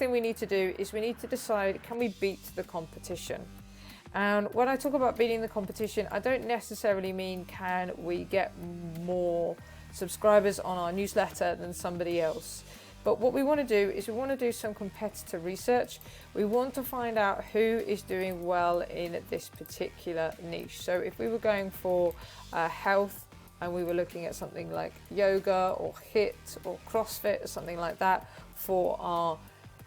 thing we need to do is we need to decide, can we beat the competition? And when I talk about beating the competition, I don't necessarily mean can we get more subscribers on our newsletter than somebody else. But what we want to do is we want to do some competitor research. We want to find out who is doing well in this particular niche. So if we were going for health and we were looking at something like yoga or HIIT or CrossFit or something like that for our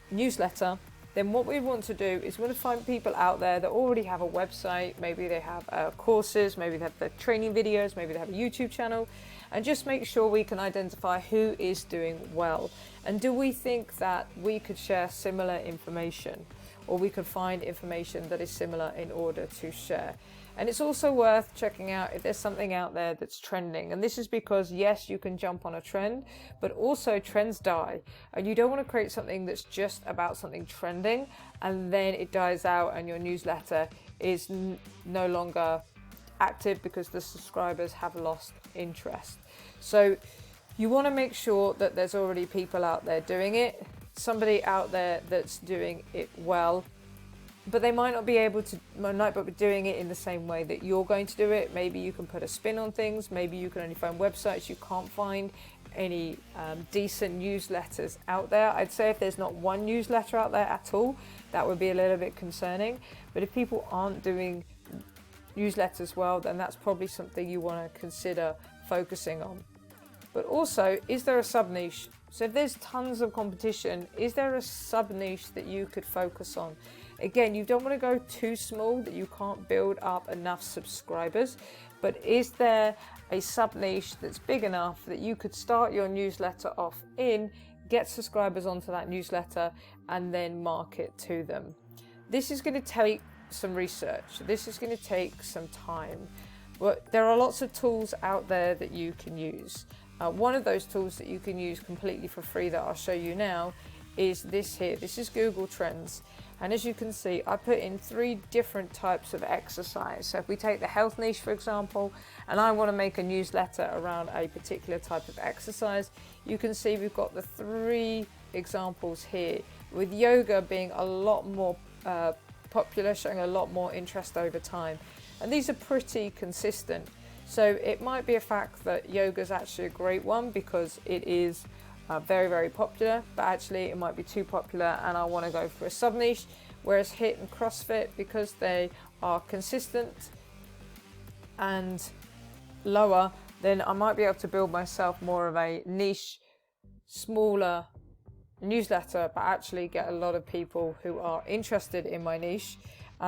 newsletter, then what we want to do is we want to find people out there that already have a website, maybe they have courses, maybe they have their training videos, maybe they have a YouTube channel, and just make sure we can identify who is doing well. And do we think that we could share similar information, or we could find information that is similar in order to share? And it's also worth checking out if there's something out there that's trending. And this is because, yes, you can jump on a trend, but also trends die. And you don't want to create something that's just about something trending and then it dies out and your newsletter is no longer active because the subscribers have lost interest. So you want to make sure that there's already people out there doing it, somebody out there that's doing it well, but they might not be doing it in the same way that you're going to do it. Maybe you can put a spin on things. Maybe you can only find websites. You can't find any decent newsletters out there. I'd say if there's not one newsletter out there at all, that would be a little bit concerning. But if people aren't doing newsletters well, then that's probably something you want to consider focusing on. But also, is there a sub niche? So if there's tons of competition, is there a sub niche that you could focus on? Again, you don't want to go too small that you can't build up enough subscribers, but is there a sub niche that's big enough that you could start your newsletter off in, get subscribers onto that newsletter, and then market to them? This is going to take some research. This is going to take some time. But there are lots of tools out there that you can use. One of those tools that you can use completely for free that I'll show you now is this here. This is Google Trends. And as you can see, I put in 3 different types of exercise. So if we take the health niche, for example, and I want to make a newsletter around a particular type of exercise, you can see we've got the 3 examples here, with yoga being a lot more popular, showing a lot more interest over time. And these are pretty consistent. So it might be a fact that yoga is actually a great one because it is very, very popular, but actually it might be too popular and I want to go for a sub niche. Whereas HIIT and CrossFit, because they are consistent and lower, then I might be able to build myself more of a niche, smaller newsletter, but actually get a lot of people who are interested in my niche.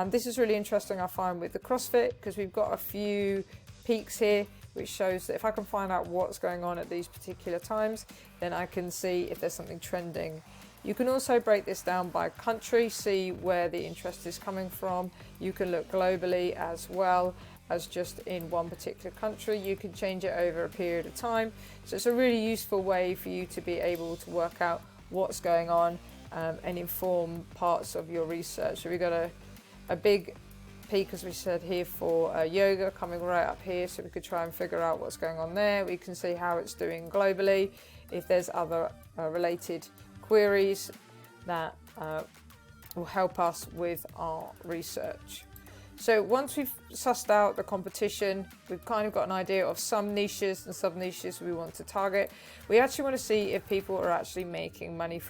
This is really interesting, I find, with the CrossFit, because we've got a few peaks here, which shows that if I can find out what's going on at these particular times, then I can see if there's something trending. You can also break this down by country, see where the interest is coming from. You can look globally as well as just in one particular country. You can change it over a period of time. So it's a really useful way for you to be able to work out what's going on and inform parts of your research. So we've got a big peak, as we said here, for yoga coming right up here, so we could try and figure out what's going on there. We can see how it's doing globally, if there's other related queries that will help us with our research. So once we've sussed out the competition, we've kind of got an idea of some niches and sub niches we want to target. We actually want to see if people are actually making money